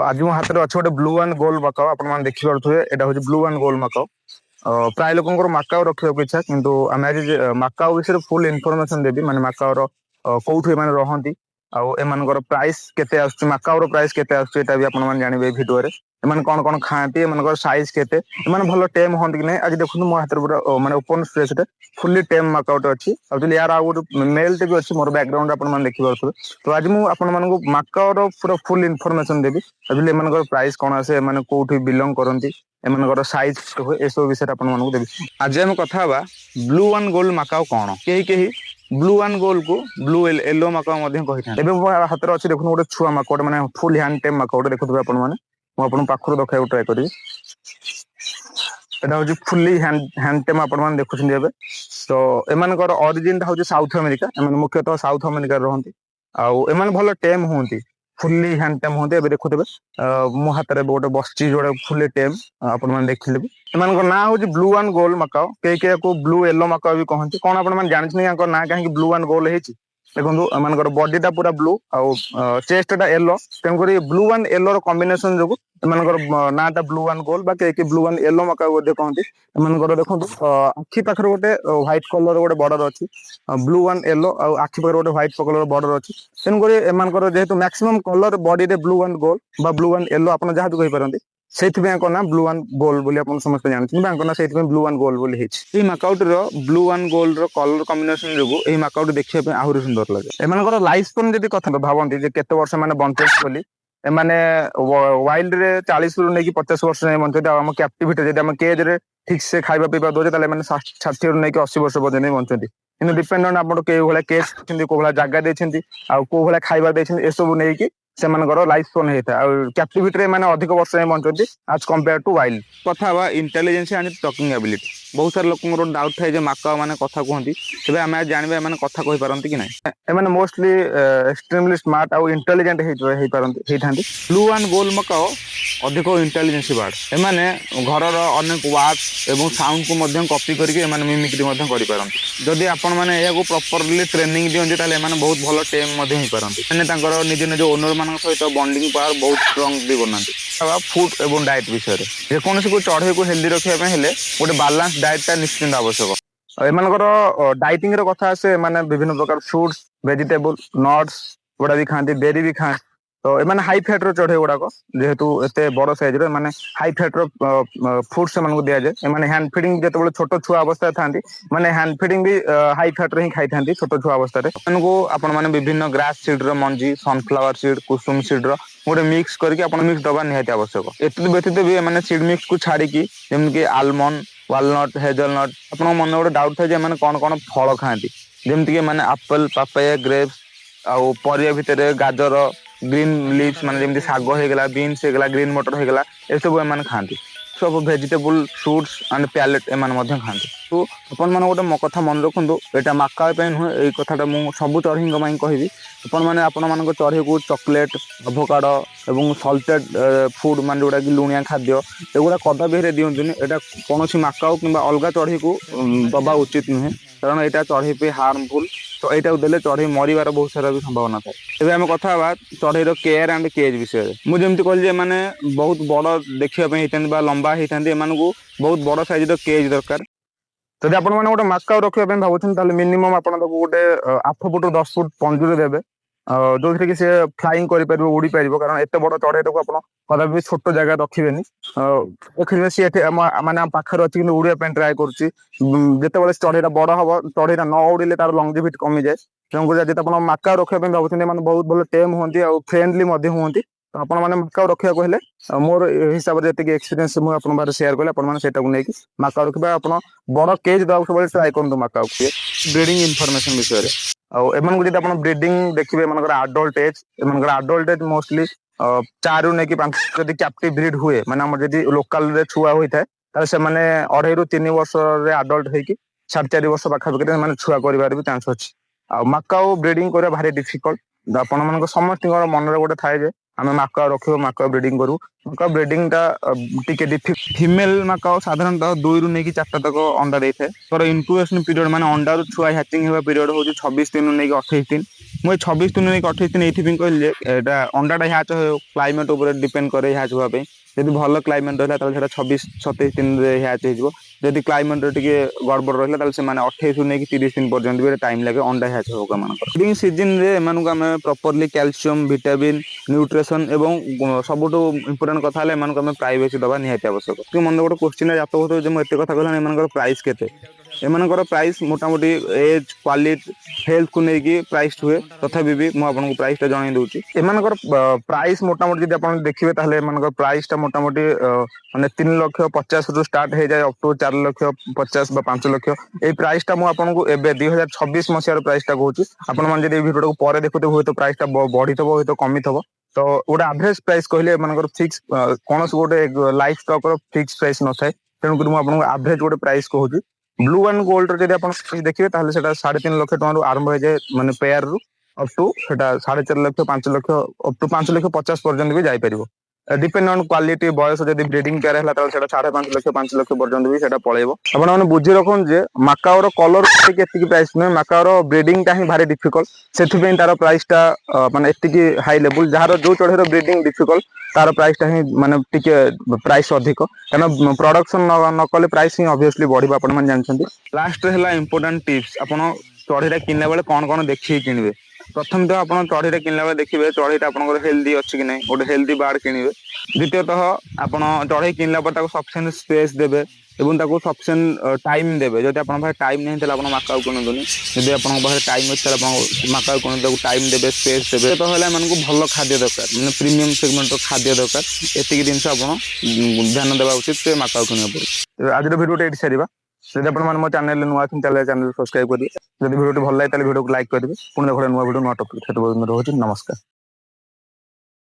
आज मो हाथ में अच्छे गोटे ब्लू एंड गोल्ड मकाओ आप देखिपे यहाँ हूँ ब्लू एंड गोल्ड मकाओ। प्राय लोक मकाओ रखा इच्छा किंतु आम आज मकाओ विषय फुल इनफॉरमेशन देवी माने मकाओ कौटू एम रहती आर प्राइस के मकाओ प्राइस के जानवे भिडियो एम कौन कौन खाती एम साइज के भल टेम हमें कि नहीं आज देखो मो हाथ पूरा माने ओपन स्पेस फुल्ली टेम मकाउट अच्छी यार आउ गोटे मेल टे भी अच्छी मोर बैकग्राउंड आप देखिपे। तो आज मुझे मकाओ पूरा फुल इनफॉरमेशन देवी एम प्राइस कौन आसे एम कौटी बिलंग करती एम साइज हुए ए सब विषय आपको देवी। आज आम कथा ब्लू एंड गोल्ड मकाओ कौन कहीं ब्लू एंड गोल्ड को ब्लू येलो मकाओ हाथ में अच्छे देखो गोटे छुआ मकाओ मैंने फुल हैंड टेम मकाओ देखुए आपने पाखर देखा ट्राए करी एटा हूँ फुल्ली हैंड टेम आप देखुं। तो एम ऑरिजिन हूँ साउथ अमेरिका मुख्यतः साउथ अमेरिका रहती आम भल टेम हूँ फुल्ली हैंड टेम हूँ देखुए मो हाथ में गोटे बस जोड़े फुल्ली टेम आप देखिले एम ना हूँ ब्लू एंड गोल्ड मकाओ कई ब्लू येलो मकाओ भी कहते कौन आप जानते ना कहीं ब्लू एंड गोल्ड है देखो एम बॉडीटा पूरा ब्लू आउ चेस्टा येलो तेणुक ब्लू एंड येलो कॉम्बिनेशन जो एम नाटा ब्लू एंड गोल्ड कई ब्लू एंड येलो मकाओ कहते एम देखो आखि पाखे गोटे व्हाइट कलर गोटे बॉर्डर अच्छी ब्लू एंड येलो आखि पाखे गोटे व्हाइट कलर बॉर्डर अच्छी तेणुक एम जेहेतु maximum colour body blue and gold blue and yellow आप जहाँ भी कहींपारती से ना ब्लू एंड गोल्ड बोली आप समस्त जानते ना से ब्लू एंड गोल्ड बोली है मकाउट blue and gold colour combination जो यही मकाउट देखिए आहरी सुंदर लगे। एम लाइफ स्पैन जब कथा भावती केते वर्ष मैंने बंचे बोली एमाने वाइल्ड रे 40 रु नहीं 50 वर्ष नहीं बंचे आम कैप्टिविटी जब केज रे ठीक से खाଇବା पीवा दौचे 60 रु नहीं 80 वर्ष पर्यटन बंचती कि डिपेंडेंट आप कई केस कौ जगह देती कौ भाया खाइबा देते ए सब नहीं से लाइफ स्पैन होता है कैप्टिविटी मैंने अधिक वर्ष बंचती आज कंपेयर टू वाइल्ड। कथा इंटेलिजेंस एंड टॉकिंग एबिलिटी बहुत सारे लोक डाउट थाए मकाओ मैंने कथा कहती तेज आम जानवे एम कथा कही पारती कि नहीं एम मोस्टली एक्सट्रीमली स्मार्ट आउ इंटेलिजेंट होता ब्लू एंड गोल्ड मकाओ अधिक इंटेलिजेंस बार्ड एमाने घर अनेक वार्ड्स एवं साउंड को कॉपी करके मिमिक्री करपारती जदि आपण मैंने प्रॉपर्ली ट्रेनिंग दिखते ताले बहुत भल टेम हो पारती निज निज ओनर मान सहित बॉन्डिंग पावर बहुत स्ट्रंग भी बनाती। फूड एवं डाइट विषय जेकोसी को चढ़ई को हेल्दी रखापी गोटे बालांस डाइटा निश्चिंत आवश्यक। एमानकर डाइटिंग कथा आसे माने विभिन्न प्रकार फ्रूट्स वेजिटेबल नट्स गुड़ा भी खाती बेरी भी खाती तो एमाने हाई फैट रो चढ़ई गुड़ाक जेहेतु एते बड़ साइज रो माने हाई फैट रो फूड्स से दि जाए एमाने हैंड फीडिंग जो छोट छुआ अवस्था था माने हैंड फीडिंग भी हाई फैट रो ही खाई था छोट छुआ अवस्था आपण माने विभिन्न ग्रास सीड रो मंजी सनफ्लावर सीड कुसुम सीड रो गोटे मिक्स करके आप मिक्स दबा निहाती आवश्यक। एत व्यतीत भी मैंने सीड मिक्स को छाड़ी जमीक आलमंड वालनट हेजलनट आप मन गोटे डाउट था कौन कौन फल खाती जमीक मैंने आपेल पापाया ग्रेप्स आउ परिया भितर गाजर ग्रीन लीव्स माने जमी शाग होगला बीन्स होगला ग्रीन मटर होगला ए सब एम खाती सब वेजिटेबल फ्रूट्स एंड पैलेट एम खाती। तो अपन मैंने गोटे मो कथा मन रखु यहाँ मकाओ नुहे यही कथाटा मुझे सब चढ़ई कहि आपण मान चढ़ई को चॉकलेट अभोकाडो एवं सल्टेड फूड मान जोड़ा कि लुणिया खाद्य एगुड़ा कदापि दिंतुनि यहाँ कौन मकाओ कि अलग चढ़ई को दबा उचित नुहे कारण यहाँ चढ़ई पे हार्मफुल तो यहाँ देले चढ़ई मरबार बहुत सारा भी संभावना था। एवं आम कथा चढ़ईर केयर एंड केज विषय मुझे जमी कहली मैंने बहुत बड़ देखापी होता लंबा होता एमको बहुत बड़ साइज केज दरकार जब आप गोटे मकाओ रखापी भावुँ मिनिमम आप गोटे 8 फुट 10 फुट पंजुरी देवे जो थी सी फ्लाइंग कर उड़ी पार कारण एत बड़ चढ़ई को कदापि छोट जगह रखिए देखिए सी माने पाखे अच्छी उड़ापी ट्राए करते चढ़ईटा बड़ हम चढ़ईटा न उड़े तार लंगजिविटी कमी जाए तेणुकर जब आप मकाओ रखापी भावुँ बहुत भल टेम हमें और फ्रेंडली हमें तो आपण मैंने मकाओ रखा कहले मोर हिसाब से जी एक्सपीरियंस मुझे शेयर कले आपको मकाओ रखा आप बड़ केज दवा सब ट्राए करूँ मकाओ ब्रीडिंग इनफॉरमेशन विषय एम जी आप ब्रीडिंग देखिए एम आडल्ट एज एम आडल्ट एज मोस्टली 4 रु नहीं 5 जब कैप्टिव ब्रीड हुए मैंने जब लोकाल छुआ होता है से 2.5 ରୁ 3 वर्ष आडल्ट होगी 4.5 वर्ष पाखापाखि छुआ कर भी चांस अच्छी मकाओ ब्रीडिंग करवा भारी डिफिकल्ट आपण समस्त मन गोटे थाए आम मकाओ रखो मकाओ ब्रीडिंग करूँ मकाओ ब्रीडिंग टी फीमेल मकाओ साधारणतः 2 ରୁ नहीं 4टा तक अंडा देता है इनक्यूबेशन पीरियड माने अंडा छुआ हैचिंग होगा पीरियड हूँ 26 दिन नहीं 28 दिन मुझे 26 दिन 28 दिन ये कहली अंडाटा ह्याच क्लाइमेट उपर डिपेंड करे ह्याच हाँपी जब भल क्लाइमेट रहा 26-27 दिन में ह्याच होदी क्लाइमेट टे गड़बड़ रहा से 28 रू नहीं 30 दिन पर्यटन भी टाइम लगे अंडा ह्याच होगा ब्रीडिंग सीजन में एम आम प्रॉपर्ली कैल्शियम विटामिन न्यूट्रिशन और सबुठ इंपोर्टेंट कथा एम प्राइवेसी दबा निहाती आवश्यक मन गोटे क्वेश्चन जात हो मुझे कथा कहला प्राइस केते एमनकर प्राइस मोटामोटी एज क्वालिटी हेल्थ को लेकिन प्राइस हुए तथापि भी मुझे प्राइसटा जन दूसरी एमनकर प्राइस मोटामोटी जब आप देखिए ताहले एमनकर प्राइसटा मोटामोटी माने 3,50,000 रू स्टार्ट हो जाए अप टू 4,50,000 बा 5,00,000 ये प्राइसटा मुझे एवं 2026 मसीहार प्राइसटा कहूँ आपण मैंने जब भिडियो को पर देखुते हुए तो प्राइसटा बढ़ी थो हूँ कमी थो तो गोटे एवरेज प्राइस कहले एमनकर फिक्स कौन गोटे लाइफ स्टॉक फिक्स प्राइस न थाए तेणुक मुझे एवरेज गोटे प्राइस कहूँ ब्लू एंड गोल्ड जब आप देखिए 3.5 लाख टकर आरंभ हो जाए माने पेयर रु up to 4.5 lakh 5 lakh up to 5,50,000 पर्यटन भी जापर डिपेंड ऑन क्वालिटी बयस जब ब्रीडिंग पेयर है 5.5 लाख 5 लाख पर्यटन भी पलैब आपने बुझी रखुन जे माकाओर कलर के प्राइस नुहे माकाओर ब्रीडिंग टा ही भारी डिफिकल्ट से तार प्राइसटा माने एति हाई लेवल जार जो चढ़ेर ब्रीडिंग डिफिकल्ट तार प्राइसटा ही माने टिके प्राइस अधिक कहना प्रोडक्शन न कले प्राइस ही ऑब्वियसली बढ़िबा आपण मन जानछंती लास्ट है इंपोर्टेंट टिप्स आपण चढ़ीटा किनला बेले कौन कौन देखिए किनबे प्रथम तो आप चढ़ीटा किनला बेले देखिए चढ़ीटा आप हेल्दी अच्छी कि नहीं गोटे हेल्दी बार्ड किनबे द्वितीयतः आप चढ़ई किनला पर सफिशिएंट स्पेस देबे एवं सफिशिएंट टाइम देबे जब आप टाइम नहीं आप माकाऊ किणुनी जब आप टाइम अच्छे माकाऊ किणु टाइम देबे स्पेस देबे तो भल खाद्य दरकार मैंने प्रीमियम सेगमेंट खाद्य दरकार एतिक जिन ध्यान देवा उचित माकाऊ किणवा आज भिडियो ये सारा जब आप मो चैनल नुआ चैनल सब्सक्राइब करेंगे जब भिडियो भल लगे भिडियो को लाइक करेंगे पुणी नुआ भिडियो नुआ टॉपिक रोचे नमस्कार।